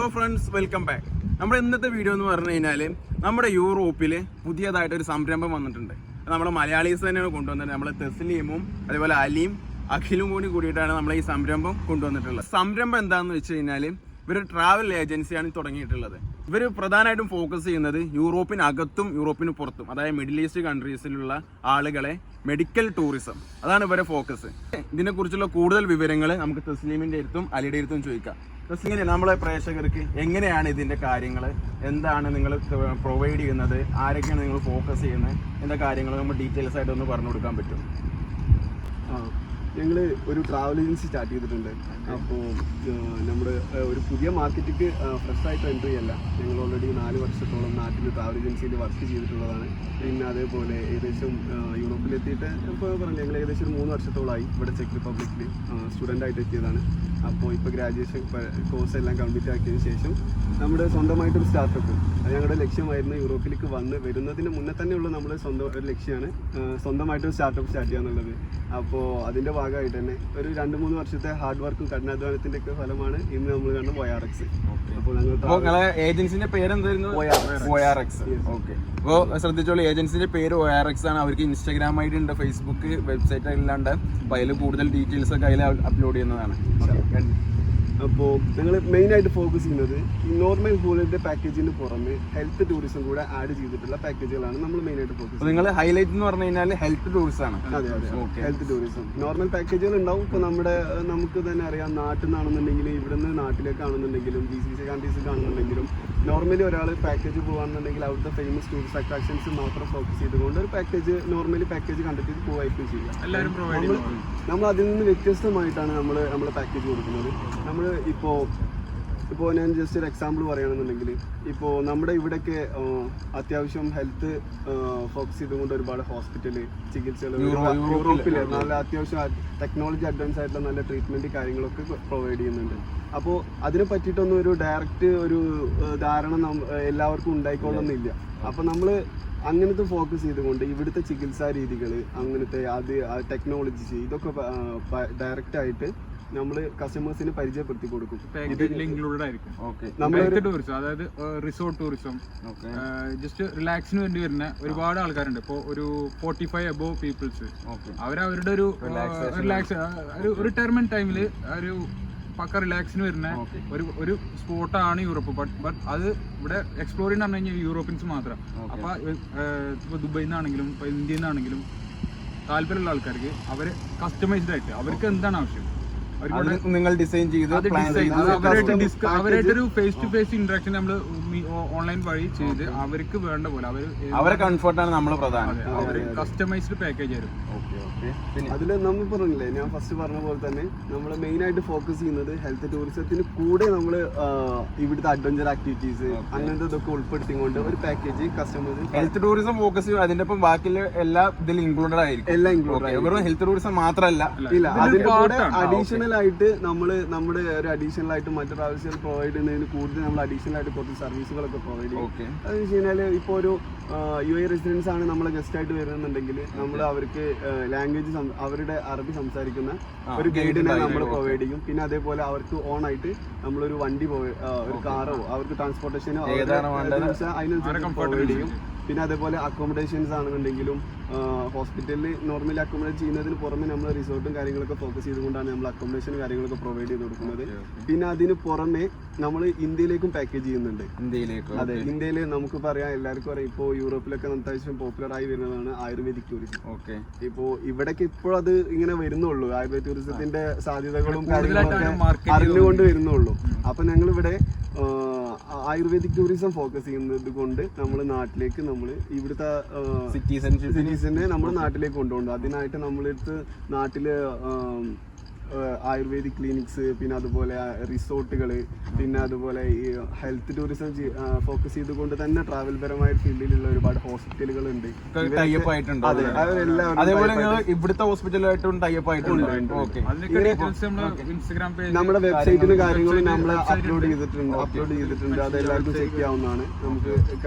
Hello friends, welcome back. നമ്മുടെ ഇന്നത്തെ video എന്ന് പറഞ്ഞു കഴിഞ്ഞാൽ നമ്മുടെ യൂറോപ്പിൽ പുതിയതായിട്ടൊരു സംരംഭം വന്നിട്ടുണ്ട്. നമ്മുടെ മലയാളീസ് തന്നെയാണ് കൊണ്ടുവന്നത്. നമ്മൾ തെസ്ലീമും അതുപോലെ അലിയും അഖിലും കൂടിയിട്ടാണ് നമ്മൾ ഈ സംരംഭം കൊണ്ടുവന്നിട്ടുള്ളത്. സംരംഭം എന്താണെന്ന് വെച്ച് കഴിഞ്ഞാൽ ഇവർ ട്രാവൽ ഏജൻസിയാണ് തുടങ്ങിയിട്ടുള്ളത്. ഇവർ പ്രധാനമായിട്ടും ഫോക്കസ് ചെയ്യുന്നത് യൂറോപ്പിനകത്തും യൂറോപ്പിന് പുറത്തും, അതായത് മിഡിൽ ഈസ്റ്റ് കൺട്രീസിലുള്ള ആളുകളെ മെഡിക്കൽ ടൂറിസം, അതാണ് ഇവരെ ഫോക്കസ്. ഇതിനെക്കുറിച്ചുള്ള കൂടുതൽ വിവരങ്ങൾ നമുക്ക് തസ്ലീമിൻ്റെ അടുത്തും അലിയുടെ അടുത്തും ചോദിക്കാം. തസ്ലീമിനെ നമ്മളെ പ്രേക്ഷകർക്ക് എങ്ങനെയാണ് ഇതിൻ്റെ കാര്യങ്ങൾ, എന്താണ് നിങ്ങൾ പ്രൊവൈഡ് ചെയ്യുന്നത്, ആരൊക്കെയാണ് നിങ്ങൾ ഫോക്കസ് ചെയ്യുന്നത് എന്ന കാര്യങ്ങൾ നമ്മൾ ഡീറ്റെയിൽസ് ആയിട്ട് ഒന്ന് പറഞ്ഞു കൊടുക്കാൻ പറ്റും? ഞങ്ങൾ ഒരു ട്രാവൽ ഏജൻസി സ്റ്റാർട്ട് ചെയ്തിട്ടുണ്ട്. അപ്പോൾ നമ്മുടെ ഒരു പുതിയ മാർക്കറ്റിക്ക് ഫ്രഷായിട്ട് എൻട്രി അല്ല. ഞങ്ങൾ ഓൾറെഡി 4 വർഷത്തോളം നാട്ടിൽ ട്രാവൽ ഏജൻസിയിൽ വർക്ക് ചെയ്തിട്ടുള്ളതാണ്. പിന്നെ അതേപോലെ ഏകദേശം യൂറോപ്പിലെത്തിയിട്ട് ഇപ്പോൾ പറഞ്ഞു ഞങ്ങൾ ഏകദേശം 3 വർഷത്തോളമായി ഇവിടെ ചെക്ക് റിപ്പബ്ലിക്കിൽ സ്റ്റുഡൻ്റായിട്ട് എത്തിയതാണ്. അപ്പോൾ ഇപ്പോൾ ഗ്രാജുവേഷൻ കോഴ്സ് എല്ലാം കംപ്ലീറ്റ് ആക്കിയതിന് ശേഷം നമ്മുടെ സ്വന്തമായിട്ടൊരു സ്റ്റാർട്ടപ്പ്, അത് ഞങ്ങളുടെ ലക്ഷ്യമായിരുന്നു. യൂറോപ്പിലേക്ക് വരുന്നതിന് മുന്നേ തന്നെയുള്ള നമ്മുടെ സ്വന്തം ഒരു ലക്ഷ്യമാണ് സ്വന്തമായിട്ടൊരു സ്റ്റാർട്ടപ്പ് സ്റ്റാർട്ട് ചെയ്യുക എന്നുള്ളത്. അപ്പോൾ അതിൻ്റെ ഭാഗമായിട്ട് തന്നെ ഒരു 2-3 വർഷത്തെ ഹാർഡ് വർക്കും കഠിനാധ്വാനത്തിൻ്റെ ഒക്കെ ഫലമാണ് ഇന്ന് നമ്മൾ കാണുന്ന ORX. അപ്പോൾ ഞങ്ങൾ ഏജൻസിന്റെ പേര് എന്തായിരുന്നു? ORX. ഓക്കെ. അപ്പോൾ ശ്രദ്ധിച്ചോളൂ, ഏജൻസിന്റെ പേര് ORX ആണ്. അവർക്ക് ഇൻസ്റ്റാഗ്രാം ഐഡി ഉണ്ട്, ഫേസ്ബുക്ക് വെബ്സൈറ്റ് അല്ലാണ്ട്. അപ്പോൾ അതിൽ കൂടുതൽ ഡീറ്റെയിൽസ് ഒക്കെ അതിൽ അപ്ലോഡ് ചെയ്യുന്നതാണ്. അപ്പോൾ ഞങ്ങൾ മെയിനായിട്ട് ഫോക്കസ് ചെയ്യുന്നത് ഈ നോർമൽ ഹോളിഡേ പാക്കേജിന് പുറമെ ഹെൽത്ത് ടൂറിസം കൂടെ ആഡ് ചെയ്തിട്ടുള്ള പാക്കേജുകളാണ് നമ്മൾ മെയിനായിട്ട് ഫോക്കസ്. നിങ്ങൾ ഹൈലൈറ്റ് എന്ന് പറഞ്ഞു കഴിഞ്ഞാൽ ഹെൽത്ത് ടൂറിസം ആണ്. അതെ, ഹെൽത്ത് ടൂറിസം. നോർമൽ പാക്കേജുകൾ ഉണ്ടാവും. ഇപ്പോൾ നമുക്ക് തന്നെ അറിയാം, നാട്ടിൽ നിന്നാണെന്നുണ്ടെങ്കിൽ ഇവിടുന്ന് നാട്ടിലേക്കാണെന്നുണ്ടെങ്കിലും GCC കൺട്രീസിലാണെന്നുണ്ടെങ്കിലും നോർമലി ഒരാൾ പാക്കേജ് പോകുകയാണെന്നുണ്ടെങ്കിൽ അവിടുത്തെ ഫേമസ് ടൂറിസ്റ്റ് അട്രാക്ഷൻസ് മാത്രം ഫോക്കസ് ചെയ്തുകൊണ്ട് ഒരു പാക്കേജ് കണ്ടിട്ട് പോവായിരിക്കും ചെയ്യുക. നമ്മൾ അതിൽ നിന്ന് വ്യത്യസ്തമായിട്ടാണ് നമ്മൾ പാക്കേജ് കൊടുക്കുന്നത്. നമ്മൾ ഇപ്പോൾ ഞാൻ ജസ്റ്റ് ഒരു എക്സാമ്പിൾ പറയുകയാണെന്നുണ്ടെങ്കിൽ, ഇപ്പോൾ നമ്മുടെ ഇവിടെയൊക്കെ അത്യാവശ്യം ഹെൽത്ത് ഫോക്കസ് ചെയ്തുകൊണ്ട് ഒരുപാട് ഹോസ്പിറ്റല് ചികിത്സകൾ യൂറോപ്പിൽ നല്ല അത്യാവശ്യം ടെക്നോളജി അഡ്വാൻസ് ആയിട്ടുള്ള നല്ല ട്രീറ്റ്മെൻറ്റ് കാര്യങ്ങളൊക്കെ പ്രൊവൈഡ് ചെയ്യുന്നുണ്ട്. അപ്പോൾ അതിനെ പറ്റിയിട്ടൊന്നും ഒരു ഡയറക്റ്റ് ഒരു ധാരണ എല്ലാവർക്കും ഉണ്ടായിക്കൊള്ളുന്നില്ല. അപ്പോൾ നമ്മൾ അങ്ങനത്തെ ഫോക്കസ് ചെയ്തുകൊണ്ട് ഇവിടുത്തെ ചികിത്സാ രീതികൾ, അങ്ങനത്തെ ടെക്നോളജീസ്, ഇതൊക്കെ ഡയറക്റ്റായിട്ട് നമ്മൾ കസ്റ്റമേഴ്സിന് പരിചയപ്പെടുത്തി കൊടുക്കും. ഇൻക്ലൂഡഡ് ആയിരിക്കും ടൂറിസം, അതായത് റിസോർട്ട് ടൂറിസം. ജസ്റ്റ് റിലാക്സിന് വേണ്ടി വരുന്ന ഒരുപാട് ആൾക്കാരുണ്ട്. ഇപ്പോൾ ഒരു 45 above പീപ്പിൾസ്, അവരവരുടെ ഒരു റിട്ടയർമെന്റ് ടൈമിൽ ഒരു പക്ക റിലാക്സിന് വരുന്ന ഒരു സ്പോട്ടാണ് യൂറോപ്പ്. ബട്ട് അത് ഇവിടെ എക്സ്പ്ലോർ ചെയ്യുന്ന പറഞ്ഞു കഴിഞ്ഞാൽ യൂറോപ്യൻസ് മാത്രം. അപ്പൊ ഇപ്പൊ ദുബൈയിൽ നിന്നാണെങ്കിലും ഇപ്പൊ ഇന്ത്യയിൽ നിന്നാണെങ്കിലും താല്പര്യമുള്ള ആൾക്കാർക്ക് അവര് കസ്റ്റമൈസ്ഡ് ആയിട്ട് അവർക്ക് എന്താണ് ആവശ്യം നിങ്ങൾ ഡിസൈൻ ചെയ്ത് അവരായിട്ടൊരു ഫേസ് ടു ഫേസ് ഇന്ററാക്ഷൻ നമ്മൾ ഓൺലൈൻ വഴി ചെയ്ത് അവർക്ക് വേണ്ട പോലെ അവരെ കംഫർട്ടാണ് നമ്മൾ പ്രധാനം. അവര് കസ്റ്റമൈസ്ഡ് പാക്കേജ് ആയിരുന്നു. അതിൽ നമ്മൾ പറഞ്ഞില്ലേ, ഞാൻ ഫസ്റ്റ് പറഞ്ഞ പോലെ തന്നെ നമ്മൾ മെയിൻ ആയിട്ട് ഫോക്കസ് ചെയ്യുന്നത് ഹെൽത്ത് ടൂറിസത്തിന് കൂടെ നമ്മൾ ഇവിടുത്തെ അഡ്വഞ്ചർ ആക്ടിവിറ്റീസ് അങ്ങനത്തെ ഇതൊക്കെ ഉൾപ്പെടുത്തിക്കൊണ്ട് ഒരു package customers health tourism focus ചെയ്യും. അതിന്റെ ഒപ്പം ബാക്കിയുള്ള എല്ലാ ഇതിൽ ഇൻക്ലൂഡഡ് ആയിരിക്കും. എല്ലാം ഇൻക്ലൂഡഡ്. വെറും ഹെൽത്ത് ടൂറിസം മാത്രമല്ല, ഇല്ല, അതിന്റെ കൂടെ അഡീഷണൽ ആയിട്ട് നമ്മുടെ ഒരു അഡീഷണൽ ആയിട്ട് മറ്റു ട്രാവൽസുകൾ പ്രൊവൈഡ് ചെയ്യുന്നതിന് കൂടുതൽ നമ്മൾ അഡീഷണൽ ആയിട്ട് കുറച്ച് സർവീസുകളൊക്കെ പ്രൊവൈഡ് ചെയ്യും. അതെന്ന് വെച്ച് കഴിഞ്ഞാൽ ഇപ്പോൾ ഒരു UAE റെസിഡൻസ് ആണ് നമ്മളെ ഗസ്റ്റ് ആയിട്ട് വരുന്നുണ്ടെങ്കിൽ നമ്മൾ അവർക്ക് ലാംഗ്വേജ് അവരുടെ അറബി സംസാരിക്കുന്ന ഒരു ഗൈഡിനെ നമ്മൾ പ്രൊവൈഡ് ചെയ്യും. പിന്നെ അതേപോലെ അവർക്ക് ഓൺ ആയിട്ട് നമ്മളൊരു വണ്ടി ഒരു കാറോ അവർക്ക് ട്രാൻസ്പോർട്ടേഷനോ അതിനനുസരിച്ച് പ്രൊവൈഡ് ചെയ്യും. പിന്നെ അതേപോലെ അക്കോമഡേഷൻസ് ആണെന്നുണ്ടെങ്കിലും ഹോസ്പിറ്റലിൽ നോർമലി അക്കോമഡേറ്റ് ചെയ്യുന്നതിന് പുറമെ നമ്മൾ റിസോർട്ടും കാര്യങ്ങളൊക്കെ ഫോക്കസ് ചെയ്തുകൊണ്ടാണ് നമ്മൾ അക്കോമഡേഷനും കാര്യങ്ങളൊക്കെ പ്രൊവൈഡ് ചെയ്ത് കൊടുക്കുന്നത്. പിന്നെ അതിന് പുറമെ നമ്മൾ ഇന്ത്യയിലേക്കും പാക്കേജ് ചെയ്യുന്നുണ്ട്. അതെ, ഇന്ത്യയിൽ നമുക്ക് പറയാം, എല്ലാവർക്കും അറിയാം, ഇപ്പോൾ യൂറോപ്പിലൊക്കെ അത്യാവശ്യം പോപ്പുലർ ആയി വരുന്നതാണ് ആയുർവേദിക് ടൂറിസം. ഇപ്പോൾ ഇവിടേക്ക് ഇപ്പോഴും അത് ഇങ്ങനെ വരുന്നുള്ളൂ. ആയുർവേദ ടൂറിസത്തിന്റെ സാധ്യതകളും കാര്യങ്ങളൊക്കെ അറിഞ്ഞുകൊണ്ട് വരുന്നുള്ളൂ. അപ്പൊ ഞങ്ങളിവിടെ ആയുർവേദിക് ടൂറിസം ഫോക്കസ് ചെയ്യുന്നത് കൊണ്ട് നമ്മൾ നാട്ടിലേക്ക് നമ്മൾ ഇവിടുത്തെ സിറ്റീസിനെ നമ്മൾ നാട്ടിലേക്ക് കൊണ്ടുപോകും. അതിനായിട്ട് നമ്മളെടുത്ത് നാട്ടില് ആയുർവേദിക് ക്ലിനിക്സ്, പിന്നെ അതുപോലെ റിസോർട്ടുകൾ, പിന്നെ അതുപോലെ ഈ ഹെൽത്ത് ടൂറിസം ഫോക്കസ് ചെയ്തുകൊണ്ട് തന്നെ ട്രാവൽ പരമായ ഫീൽഡിലുള്ള ഒരുപാട് ഹോസ്പിറ്റലുകൾ ഉണ്ട്. ഇവിടുത്തെ ഹോസ്പിറ്റലുമായിട്ടും ടൈപ്പ് ആയിട്ടുണ്ട്. നമ്മുടെ വെബ്സൈറ്റിന് കാര്യങ്ങൾ നമ്മൾ അപ്ലോഡ് ചെയ്തിട്ടുണ്ട്. അത് എല്ലാവർക്കും ചെക്ക് ചെയ്യാവുന്നതാണ്. നമുക്ക്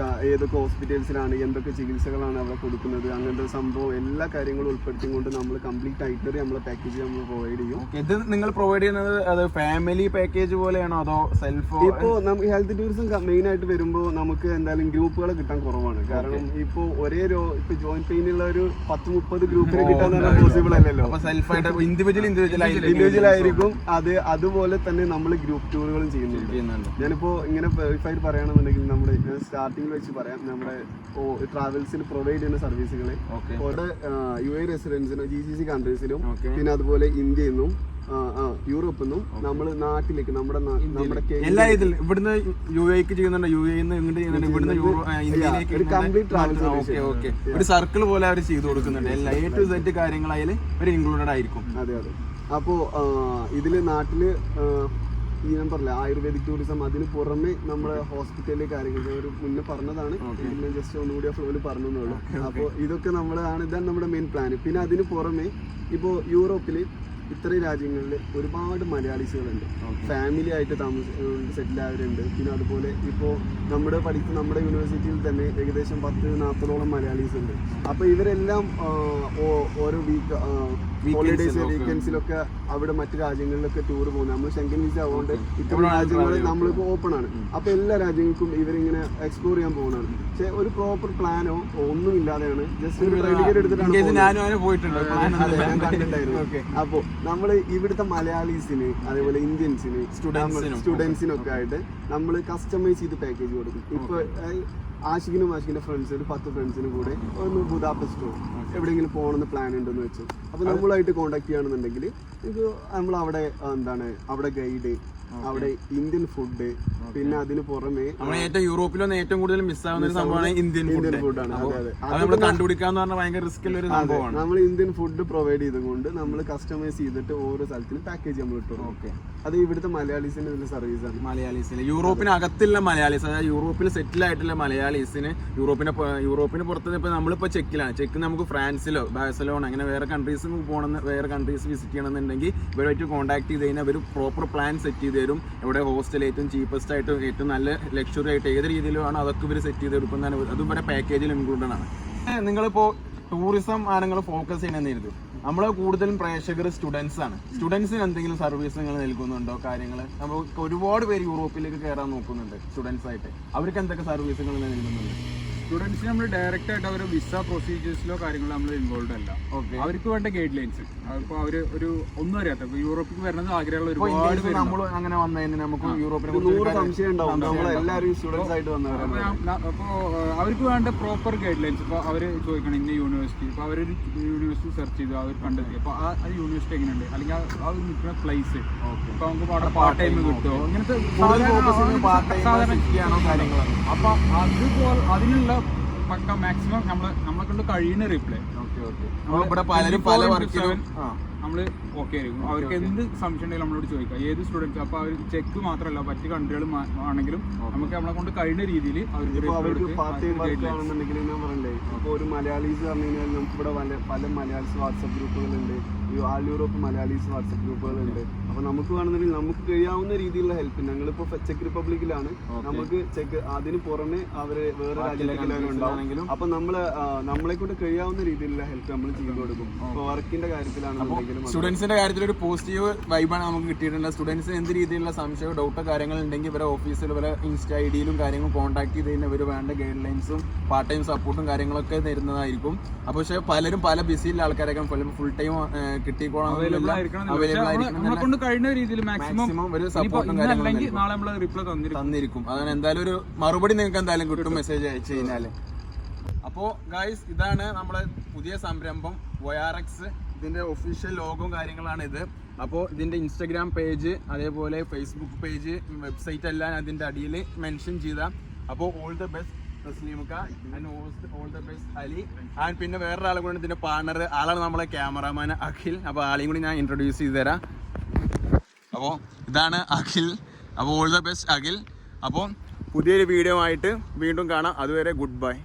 ഏതൊക്കെ ഹോസ്പിറ്റൽസിലാണ് എന്തൊക്കെ ചികിത്സകളാണ് അവിടെ കൊടുക്കുന്നത്, അങ്ങനത്തെ സംഭവം എല്ലാ കാര്യങ്ങളും ഉൾപ്പെടുത്തിക്കൊണ്ട് നമ്മൾ കംപ്ലീറ്റ് ആയിട്ട് നമ്മളെ പാക്കേജ് നമ്മൾ പ്രൊവൈഡ് ചെയ്യും. ഇത് നിങ്ങൾ പ്രൊവൈഡ് ചെയ്യുന്നത് അത് ഫാമിലി പാക്കേജ് പോലെയാണോ അതോ സെൽഫ്? ഇപ്പോ നമുക്ക് ഹെൽത്ത് ടൂറിസം മെയിൻ ആയിട്ട് വരുമ്പോൾ നമുക്ക് എന്തായാലും ഗ്രൂപ്പുകൾ കിട്ടാൻ കുറവാണ്. കാരണം ഇപ്പോ ഇപ്പൊ ജോയിന്റ് പെയിൻ ഉള്ള ഒരു 10-30 ഗ്രൂപ്പിനെ കിട്ടാൻ പോസിബിൾ അല്ലല്ലോ. സെൽഫായിട്ട് ഇൻഡിവിജ്വൽ ആയിരിക്കും അത്. അതുപോലെ തന്നെ നമ്മൾ ഗ്രൂപ്പ് ടൂറുകളും ചെയ്യുന്നുണ്ട്. ഞാനിപ്പോ ഇങ്ങനെ വെരിഫൈഡ് പറയുകയാണെന്നുണ്ടെങ്കിൽ നമ്മുടെ സ്റ്റാർട്ടിങ്ങിൽ വെച്ച് പറയാം, നമ്മുടെ ട്രാവൽസിൽ പ്രൊവൈഡ് ചെയ്യുന്ന സർവീസുകൾ അവിടെ UAE റെസിഡൻസിനും GCC കൺട്രീസിലും പിന്നെ അതുപോലെ ഇന്ത്യയിൽ നിന്നും യൂറോപ്പിൽ നിന്നും നമ്മൾ നാട്ടിലേക്ക് നമ്മുടെ എല്ലാ ഇതിലും ഇവിടുന്ന് UAEക്ക് ചെയ്യുന്നുണ്ട്, UAE-ന്ന് ഇങ്ങോട്ട് ചെയ്യുന്നുണ്ട്, ഇവിടുന്ന് ഇന്ത്യയിലേക്ക് കംപ്ലീറ്റ് ട്രാവൽ. ഒരു സർക്കിൾ പോലെ അവർ ചെയ്തു കൊടുക്കുന്നുണ്ട്. എല്ലാ A to Z കാര്യങ്ങളായാലും ഒരു ഇൻക്ലൂഡഡ് ആയിരിക്കും. അതെ. അപ്പോൾ ഇതില് നാട്ടില് ഞാൻ പറഞ്ഞില്ല ആയുർവേദിക് ടൂറിസം, അതിന് പുറമെ നമ്മുടെ ഹോസ്പിറ്റലിലെ കാര്യങ്ങൾ ഒരു മുന്നേ പറഞ്ഞതാണ്, ജസ്റ്റ് ഒന്നുകൂടി ആ ഫ്ലോയിൽ പറഞ്ഞുള്ളൂ. അപ്പോൾ ഇതൊക്കെ ഇതാണ് നമ്മുടെ മെയിൻ പ്ലാൻ. പിന്നെ അതിന് പുറമെ ഇപ്പോൾ യൂറോപ്പില് ഇത്രയും രാജ്യങ്ങളിൽ ഒരുപാട് മലയാളീസുകളുണ്ട്, ഫാമിലി ആയിട്ട് സെറ്റിൽ ആയവരുണ്ട്. പിന്നെ അതുപോലെ ഇപ്പോൾ നമ്മുടെ യൂണിവേഴ്സിറ്റിയിൽ തന്നെ ഏകദേശം 10-40ഓളം മലയാളീസ് ഉണ്ട്. അപ്പോൾ ഇവരെല്ലാം ഓരോ ഹോളിഡേയ്സ് വീക്കെൻഡ്സിലൊക്കെ അവിടെ മറ്റു രാജ്യങ്ങളിലൊക്കെ ടൂർ പോകുന്നത്. നമ്മൾ ഷെങ്കൻ വിസ ആവുകൊണ്ട് ഇത്തരം രാജ്യങ്ങൾ നമ്മളിപ്പോൾ ഓപ്പൺ ആണ്. അപ്പോൾ എല്ലാ രാജ്യങ്ങൾക്കും ഇവരിങ്ങനെ എക്സ്പ്ലോർ ചെയ്യാൻ പോകുന്നതാണ്. പക്ഷെ ഒരു പ്രോപ്പർ പ്ലാനോ ഒന്നും ഇല്ലാതെയാണ് ജസ്റ്റ് ഒരു ടിക്കറ്റ് എടുത്തിട്ടാണ് ഞാൻ കണ്ടിട്ടുണ്ടായിരുന്നു. അപ്പോൾ നമ്മൾ ഇവിടുത്തെ മലയാളീസിന് അതേപോലെ ഇന്ത്യൻസിന് സ്റ്റുഡൻസിനൊക്കെ ആയിട്ട് നമ്മൾ കസ്റ്റമൈസ് ചെയ്ത് പാക്കേജ് കൊടുക്കും. ഇപ്പൊ ആഷിഖിന്റെ ഫ്രണ്ട്സ് ഒരു 10 ഫ്രണ്ട്സിനും കൂടെ ഒന്ന് ബുദാപെസ്റ്റോ എവിടെയെങ്കിലും പോകണമെന്ന് പ്ലാൻ ഉണ്ടെന്ന് വെച്ചു. അപ്പൊ നമ്മളായിട്ട് കോണ്ടാക്ട് ചെയ്യുകയാണെന്നുണ്ടെങ്കിൽ ഇത് നമ്മൾ അവിടെ ഗൈഡ്, അവിടെ ഇന്ത്യൻ ഫുഡ്, പിന്നെ അതിന് പുറമെ യൂറോപ്പിലൊന്നും ഏറ്റവും കൂടുതൽ മിസ്സാവുന്ന ഒരു സംഭവമാണ് ഇന്ത്യൻ ഫുഡാണ്. കണ്ടുപിടിക്കാന്ന് പറഞ്ഞാൽ ഭയങ്കര റിസ്ക്കുള്ള ഒരു സംഭവമാണ്. നമ്മൾ ഇന്ത്യൻ ഫുഡ് പ്രൊവൈഡ് ചെയ്തുകൊണ്ട് നമ്മൾ കസ്റ്റമൈസ് ചെയ്തിട്ട് ഓരോ സ്ഥലത്തിനും പാക്കേജ് നമ്മൾ ഇട്ടു. അത് ഇവിടുത്തെ മലയാളീസിന്റെ സർവീസ് ആണ്. മലയാളീസിന് യൂറോപ്പിനകത്തുള്ള മലയാളീസ്, അതായത് യൂറോപ്പിൽ സെറ്റിൽ ആയിട്ടുള്ള മലയാളീസിന് യൂറോപ്പിന് പുറത്ത് ഇപ്പൊ നമ്മളിപ്പോ ചെക്ക് നമുക്ക് ഫ്രാൻസിലോ ബാഴ്സലോണ അങ്ങനെ വേറെ കൺട്രീസ് പോകണമെന്ന്, വേറെ കൺട്രീസ് വിസിറ്റ് ചെയ്യണമെന്നുണ്ടെങ്കിൽ ഇവരുമായിട്ട് കോൺടാക്ട് ചെയ്ത് കഴിഞ്ഞാൽ അവർ പ്രോപ്പർ പ്ലാൻ സെറ്റ് ചെയ്ത് തരും. ഇവിടെ ഹോസ്റ്റൽ ഏറ്റവും ചീപ്പസ്റ്റ് ആയിട്ട് ഏറ്റവും നല്ല ലക്ഷറി ആയിട്ട് ഏത് രീതിയിലുമാണ് അതൊക്കെ ഇവർ സെറ്റ് ചെയ്ത് കൊടുക്കുന്നതാണ്. അതും ഇവരുടെ പാക്കേജിൽ ഇൻക്ലൂഡഡ് ആണ്. നിങ്ങളിപ്പോൾ ടൂറിസം ആണ് നിങ്ങൾ ഫോക്കസ് ചെയ്യണമെന്നിരുന്നു. നമ്മൾ കൂടുതലും പ്രേക്ഷകർ സ്റ്റുഡൻസ് ആണ്. സ്റ്റുഡൻസിന് എന്തെങ്കിലും സർവീസ് നിങ്ങൾ നൽകുന്നുണ്ടോ? കാര്യങ്ങൾ നമുക്ക് ഒരുപാട് പേര് യൂറോപ്പിലേക്ക് കയറാൻ നോക്കുന്നുണ്ട് സ്റ്റുഡൻസ് ആയിട്ട്. അവർക്ക് എന്തൊക്കെ സർവീസുകൾ നൽകുന്നുണ്ട്? സ്റ്റുഡൻസിന് നമ്മൾ ഡയറക്റ്റ് ആയിട്ട് അവർ വിസ പ്രൊസീജിയേഴ്സിലോ കാര്യങ്ങളോ നമ്മൾ ഇൻവോൾവ് അല്ല. അവർക്ക് വേണ്ട ഗൈഡ് ലൈൻസ് അപ്പോൾ അവർ ഒന്നും അറിയാത്ത യൂറോപ്പിൽ വരണമെന്ന് ആഗ്രഹമുള്ള ഒരുപാട് പേര് നമ്മൾ അങ്ങനെ വന്നതിന് നമുക്ക് യൂറോപ്പിനെ അപ്പോൾ അവർക്ക് വേണ്ട പ്രോപ്പർ ഗൈഡ് ലൈൻസ്. ഇപ്പോൾ അവർ ചോദിക്കണം ഇന്ന യൂണിവേഴ്സിറ്റി, ഇപ്പോൾ അവരൊരു യൂണിവേഴ്സിറ്റി സെർച്ച് ചെയ്തു, അവർ കണ്ടെത്തി അപ്പോൾ ആ യൂണിവേഴ്സിറ്റി എങ്ങനെയുണ്ട്, അല്ലെങ്കിൽ ആ നിൽക്കുന്ന പ്ലേസ്, ഇപ്പോൾ നമുക്ക് അവിടെ പാർട്ട് ടൈം കിട്ടുമോ, ഇങ്ങനത്തെ അപ്പോൾ അതുപോലെ അതിനുള്ള പക്ക മാക്സിമം നമ്മളെ കൊണ്ട് കഴിയുന്ന റിപ്ലൈ നമ്മൾ ഓക്കെ ആയിരിക്കും. അവർക്ക് എന്ത് സംശയം ഉണ്ടെങ്കിലും നമ്മളോട് ചോദിക്കാം. ഏത് സ്റ്റുഡൻസ്, അപ്പോൾ അവർ ചെക്ക് മാത്രമല്ല മറ്റ് കൺട്രികളും ആണെങ്കിലും നമുക്ക് നമ്മളെ കൊണ്ട് കഴിയുന്ന രീതിയിൽ അവർക്ക് പാർട്ട് ടൈം വർക്ക് ആണെന്നുണ്ടെങ്കിൽ ഞാൻ പറയണ്ടേ, ഇപ്പോൾ ഒരു മലയാളീസ് പറഞ്ഞു കഴിഞ്ഞാൽ നമുക്കിവിടെ പല മലയാളീസ് വാട്സപ്പ് ഗ്രൂപ്പുകളുണ്ട്, ആൾ യൂറോപ്പ് മലയാളീസ് വാട്സപ്പ് ഗ്രൂപ്പുകളുണ്ട്. അപ്പോൾ നമുക്ക് വേണമെന്നുണ്ടെങ്കിൽ നമുക്ക് കഴിയാവുന്ന രീതിയിലുള്ള ഹെൽപ്പ്. ഞങ്ങളിപ്പോൾ ചെക്ക് റിപ്പബ്ലിക്കിലാണ്, നമുക്ക് അതിന് പുറമെ അവര് വേറെ രാജ്യങ്ങളിലാണെങ്കിലും അപ്പോൾ നമ്മളെ കൊണ്ട് കഴിയാവുന്ന രീതിയിലുള്ള ഹെൽപ്പ് നമ്മൾ ചെയ്തു കൊടുക്കും. ഇപ്പോൾ വർക്കിന്റെ കാര്യത്തിലാണെന്നുണ്ടെങ്കിലും സ്റ്റുഡൻസിന്റെ കാര്യത്തിൽ ഒരു പോസിറ്റീവ് വൈബാണ് നമുക്ക് കിട്ടിയിട്ടുണ്ട്. സ്റ്റുഡൻസിന് എന്ത് രീതിയിലുള്ള സംശയമോ ഡൗട്ടോ കാര്യങ്ങൾ ഉണ്ടെങ്കിൽ ഇവരെ ഓഫീസിൽ ഇവരെ ഇൻസ്റ്റ ഐഡിയിലും കാര്യങ്ങളും കോൺടാക്ട് ചെയ്ത് കഴിഞ്ഞാൽ ഇവർ വേണ്ട ഗൈഡ് ലൈൻസും പാർട്ട് ടൈം സപ്പോർട്ടും കാര്യങ്ങളൊക്കെ തരുന്നതായിരിക്കും. അപ്പോൾ പക്ഷേ പലരും പല ബിസിയുള്ള ആൾക്കാരൊക്കെ ഫുൾ ടൈം കിട്ടിക്കോളാം തന്നിരിക്കും. അതാണ് എന്തായാലും ഒരു മറുപടി നിങ്ങൾക്ക് എന്തായാലും കിട്ടും മെസ്സേജ് അയച്ചു കഴിഞ്ഞാൽ. അപ്പോൾ ഗൈസ്, ഇതാണ് നമ്മുടെ പുതിയ സംരംഭം വോയാറെക്സ്. ഇതിന്റെ ഒഫീഷ്യൽ ലോഗോ കാര്യങ്ങളാണ് ഇത്. അപ്പോൾ ഇതിന്റെ ഇൻസ്റ്റഗ്രാം പേജ് അതേപോലെ ഫേസ്ബുക്ക് പേജ് വെബ്സൈറ്റ് എല്ലാം അതിന്റെ അടിയിൽ മെൻഷൻ ചെയ്താൽ. അപ്പോൾ ഓൾ ദ ബെസ്റ്റ് തസ്ലീമുക്ക and all the best Ali. And പിന്നെ വേറൊരാളെ കൂടെ ഇതിന്റെ പാർട്ണർ ആളാണ് നമ്മളെ ക്യാമറാമാൻ അഖിൽ. അപ്പോൾ ആളെയും കൂടി ഞാൻ ഇൻട്രൊഡ്യൂസ് ചെയ്ത് തരാം. അപ്പോൾ ഇതാണ് അഖിൽ. അപ്പോൾ ഓൾ ദ ബെസ്റ്റ് അഖിൽ. അപ്പോൾ പുതിയൊരു വീഡിയോ ആയിട്ട് വീണ്ടും കാണാം. അതുവരെ ഗുഡ് ബൈ.